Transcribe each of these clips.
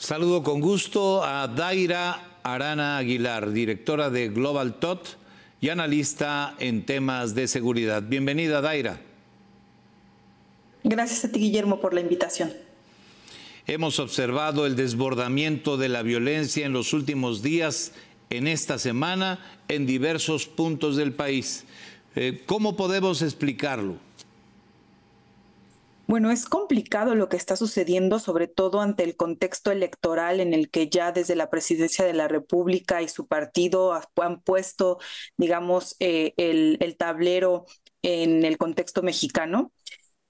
Saludo con gusto a Daira Arana Aguilar, directora de Global Thought y analista en temas de seguridad. Bienvenida, Daira. Gracias a ti, Guillermo, por la invitación. Hemos observado el desbordamiento de la violencia en los últimos días, en esta semana, en diversos puntos del país. ¿Cómo podemos explicarlo? Bueno, es complicado lo que está sucediendo, sobre todo ante el contexto electoral en el que ya desde la Presidencia de la República y su partido han puesto, digamos, el tablero en el contexto mexicano.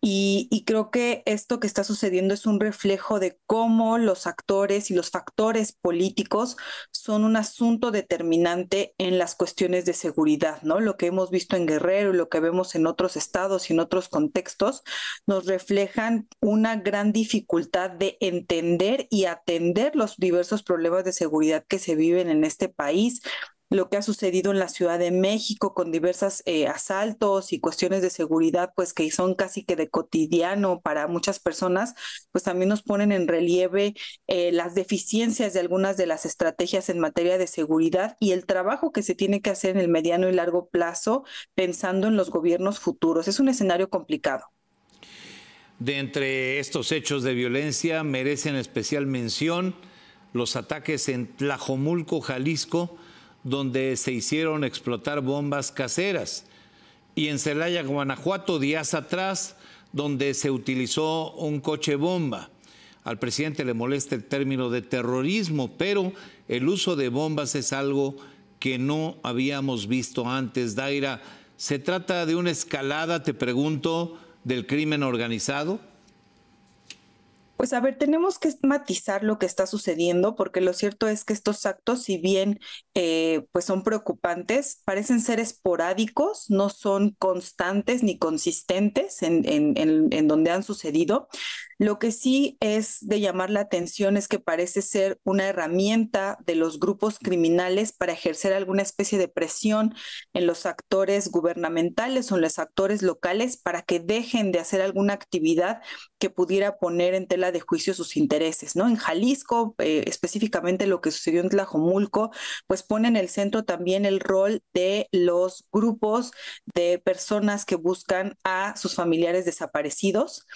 Y creo que esto que está sucediendo es un reflejo de cómo los actores y los factores políticos son un asunto determinante en las cuestiones de seguridad, ¿no? Lo que hemos visto en Guerrero y lo que vemos en otros estados y en otros contextos nos reflejan una gran dificultad de entender y atender los diversos problemas de seguridad que se viven en este país. Lo que ha sucedido en la Ciudad de México con diversos asaltos y cuestiones de seguridad, pues que son casi que de cotidiano para muchas personas, pues también nos ponen en relieve las deficiencias de algunas de las estrategias en materia de seguridad y el trabajo que se tiene que hacer en el mediano y largo plazo pensando en los gobiernos futuros. Es un escenario complicado. De entre estos hechos de violencia merecen especial mención los ataques en Tlajomulco, Jalisco, donde se hicieron explotar bombas caseras, y en Celaya, Guanajuato, días atrás, donde se utilizó un coche bomba. Al presidente le molesta el término de terrorismo, pero el uso de bombas es algo que no habíamos visto antes. Daira, ¿se trata de una escalada, te pregunto, del crimen organizado? Pues a ver, tenemos que matizar lo que está sucediendo, porque lo cierto es que estos actos, si bien pues son preocupantes, parecen ser esporádicos, no son constantes ni consistentes en donde han sucedido. Lo que sí es de llamar la atención es que parece ser una herramienta de los grupos criminales para ejercer alguna especie de presión en los actores gubernamentales o en los actores locales para que dejen de hacer alguna actividad que pudiera poner en tela de juicio sus intereses, ¿no? En Jalisco, específicamente lo que sucedió en Tlajomulco, pues pone en el centro también el rol de los grupos de personas que buscan a sus familiares desaparecidos.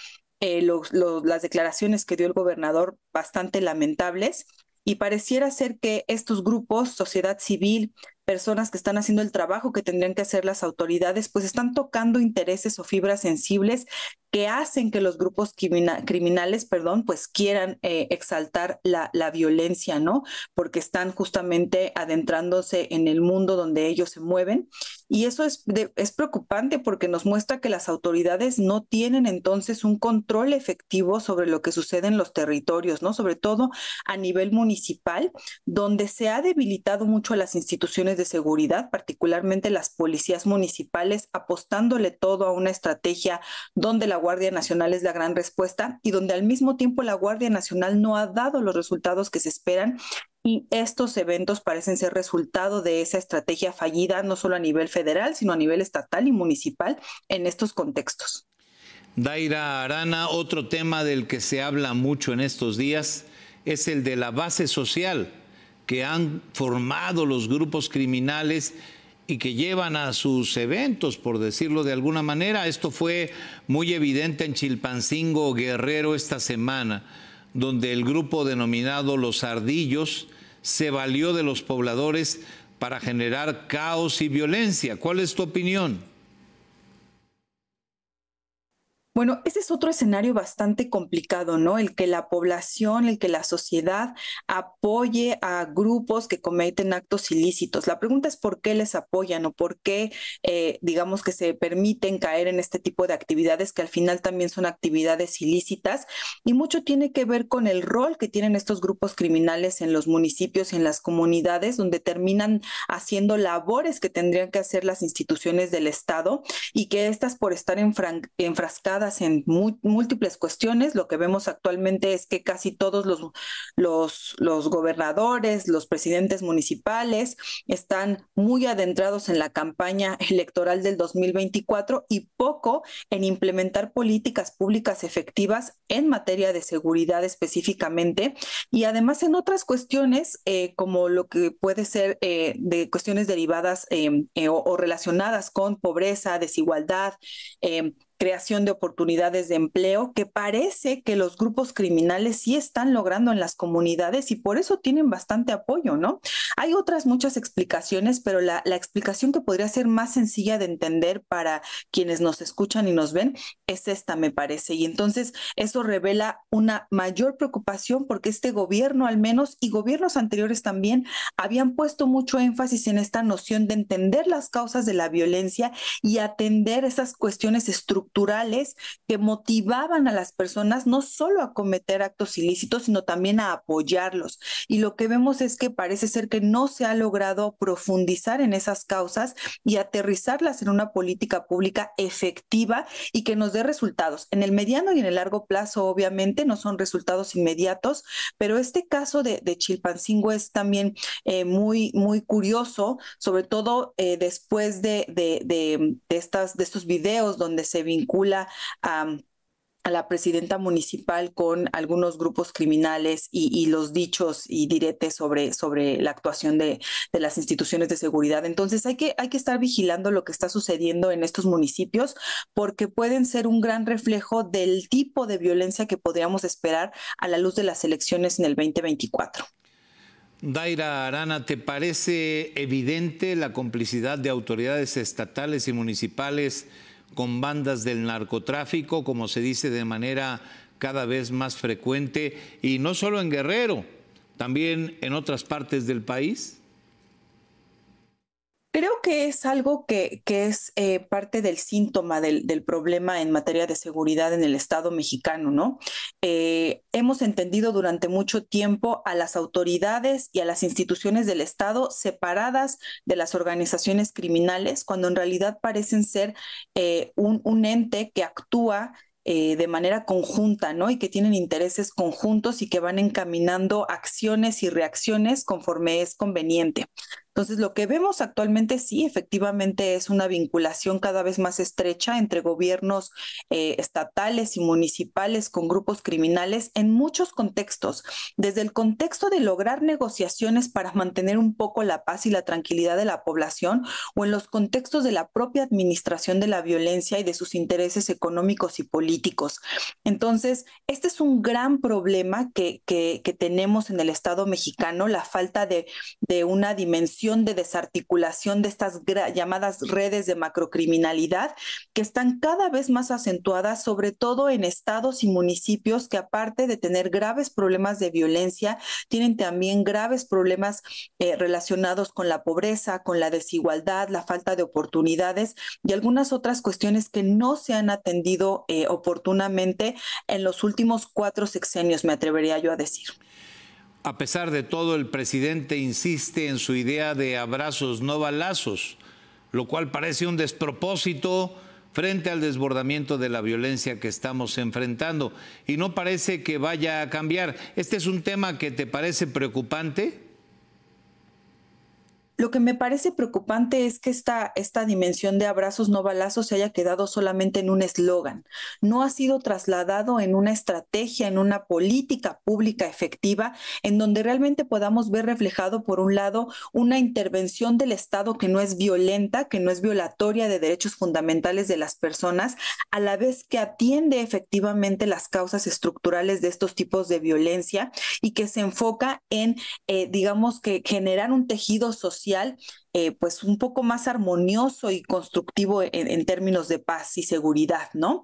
Las declaraciones que dio el gobernador bastante lamentables y pareciera ser que estos grupos, sociedad civil, personas que están haciendo el trabajo que tendrían que hacer las autoridades, pues están tocando intereses o fibras sensibles que hacen que los grupos criminales, pues quieran exaltar la violencia, ¿no? Porque están justamente adentrándose en el mundo donde ellos se mueven. Y eso es preocupante porque nos muestra que las autoridades no tienen entonces un control efectivo sobre lo que sucede en los territorios, ¿no? Sobre todo a nivel municipal, donde se ha debilitado mucho a las instituciones de seguridad, particularmente las policías municipales, apostándole todo a una estrategia donde la Guardia Nacional es la gran respuesta y donde al mismo tiempo la Guardia Nacional no ha dado los resultados que se esperan. Y estos eventos parecen ser resultado de esa estrategia fallida, no solo a nivel federal, sino a nivel estatal y municipal en estos contextos. Daira Arana, otro tema del que se habla mucho en estos días es el de la base social que han formado los grupos criminales y que llevan a sus eventos, por decirlo de alguna manera. Esto fue muy evidente en Chilpancingo, Guerrero, esta semana, donde el grupo denominado Los Ardillos se valió de los pobladores para generar caos y violencia. ¿Cuál es tu opinión? Bueno, ese es otro escenario bastante complicado, ¿no? El que la población, el que la sociedad apoye a grupos que cometen actos ilícitos. La pregunta es por qué les apoyan o por qué, digamos, que se permiten caer en este tipo de actividades que al final también son actividades ilícitas, y mucho tiene que ver con el rol que tienen estos grupos criminales en los municipios y en las comunidades, donde terminan haciendo labores que tendrían que hacer las instituciones del Estado y que estas, por estar enfrascadas centradas en múltiples cuestiones. Lo que vemos actualmente es que casi todos los gobernadores, los presidentes municipales están muy adentrados en la campaña electoral del 2024 y poco en implementar políticas públicas efectivas en materia de seguridad específicamente, y además en otras cuestiones como lo que puede ser de cuestiones derivadas o relacionadas con pobreza, desigualdad, creación de oportunidades de empleo, que parece que los grupos criminales sí están logrando en las comunidades y por eso tienen bastante apoyo, ¿no? Hay otras muchas explicaciones, pero la explicación que podría ser más sencilla de entender para quienes nos escuchan y nos ven es esta, me parece. Y entonces eso revela una mayor preocupación porque este gobierno al menos, y gobiernos anteriores también, habían puesto mucho énfasis en esta noción de entender las causas de la violencia y atender esas cuestiones estructurales que motivaban a las personas no solo a cometer actos ilícitos, sino también a apoyarlos. Y lo que vemos es que parece ser que no se ha logrado profundizar en esas causas y aterrizarlas en una política pública efectiva y que nos dé resultados. En el mediano y en el largo plazo, obviamente, no son resultados inmediatos, pero este caso de Chilpancingo es también muy curioso, sobre todo después de estos videos donde se vincula a la presidenta municipal con algunos grupos criminales y los dichos y diretes sobre la actuación de las instituciones de seguridad. Entonces hay que estar vigilando lo que está sucediendo en estos municipios porque pueden ser un gran reflejo del tipo de violencia que podríamos esperar a la luz de las elecciones en el 2024. Daira Arana, ¿te parece evidente la complicidad de autoridades estatales y municipales con bandas del narcotráfico, como se dice de manera cada vez más frecuente, y no solo en Guerrero, también en otras partes del país? Creo que es algo que es parte del síntoma del problema en materia de seguridad en el Estado mexicano, ¿no? Hemos entendido durante mucho tiempo a las autoridades y a las instituciones del Estado separadas de las organizaciones criminales, cuando en realidad parecen ser un ente que actúa de manera conjunta, ¿no? Y que tienen intereses conjuntos y que van encaminando acciones y reacciones conforme es conveniente. Entonces, lo que vemos actualmente sí, efectivamente, es una vinculación cada vez más estrecha entre gobiernos estatales y municipales con grupos criminales en muchos contextos, desde el contexto de lograr negociaciones para mantener un poco la paz y la tranquilidad de la población, o en los contextos de la propia administración de la violencia y de sus intereses económicos y políticos. Entonces, este es un gran problema que tenemos en el Estado mexicano, la falta de una dimensión de desarticulación de estas llamadas redes de macrocriminalidad que están cada vez más acentuadas, sobre todo en estados y municipios que, aparte de tener graves problemas de violencia, tienen también graves problemas relacionados con la pobreza, con la desigualdad, la falta de oportunidades y algunas otras cuestiones que no se han atendido oportunamente en los últimos 4 sexenios, me atrevería yo a decir. A pesar de todo, el presidente insiste en su idea de abrazos, no balazos, lo cual parece un despropósito frente al desbordamiento de la violencia que estamos enfrentando. Y no parece que vaya a cambiar. ¿Este es un tema que te parece preocupante? Lo que me parece preocupante es que esta dimensión de abrazos no balazos se haya quedado solamente en un eslogan. No ha sido trasladado en una estrategia, en una política pública efectiva, en donde realmente podamos ver reflejado, por un lado, una intervención del Estado que no es violenta, que no es violatoria de derechos fundamentales de las personas, a la vez que atiende efectivamente las causas estructurales de estos tipos de violencia y que se enfoca en, digamos, que generar un tejido social pues un poco más armonioso y constructivo en términos de paz y seguridad, ¿no?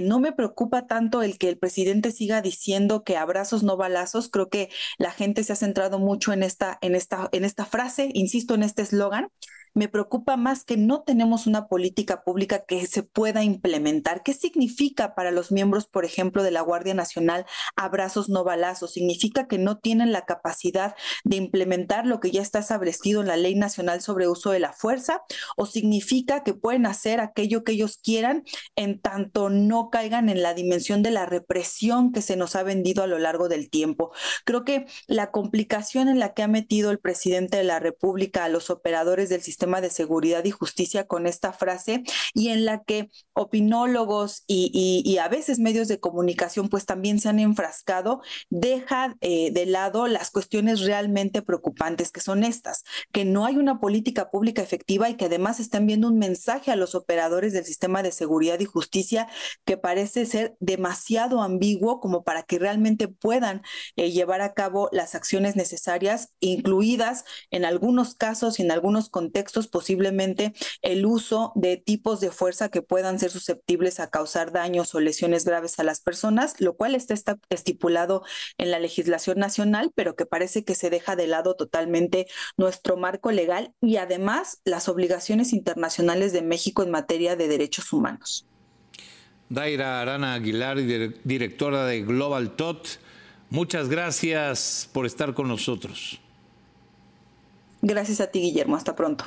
No me preocupa tanto el que el presidente siga diciendo que abrazos no balazos. Creo que la gente se ha centrado mucho en esta frase, insisto, en este eslogan, Me preocupa más que no tenemos una política pública que se pueda implementar. ¿Qué significa para los miembros, por ejemplo, de la Guardia Nacional, abrazos no balazos? Significa que no tienen la capacidad de implementar lo que ya está establecido en la Ley Nacional sobre Uso de la Fuerza, o significa que pueden hacer aquello que ellos quieran en tanto no caigan en la dimensión de la represión que se nos ha vendido a lo largo del tiempo. Creo que la complicación en la que ha metido el presidente de la República a los operadores del sistema de seguridad y justicia con esta frase, y en la que opinólogos y a veces medios de comunicación pues también se han enfrascado, deja de lado las cuestiones realmente preocupantes, que son estas: que no hay una política pública efectiva y que además están viendo un mensaje a los operadores del sistema de seguridad y justicia que parece ser demasiado ambiguo como para que realmente puedan llevar a cabo las acciones necesarias, incluidas en algunos casos y en algunos contextos posiblemente el uso de tipos de fuerza que puedan ser susceptibles a causar daños o lesiones graves a las personas, lo cual está estipulado en la legislación nacional, pero que parece que se deja de lado totalmente nuestro marco legal y además las obligaciones internacionales de México en materia de derechos humanos. Daira Arana Aguilar, directora de Global Thought, muchas gracias por estar con nosotros. Gracias a ti, Guillermo. Hasta pronto.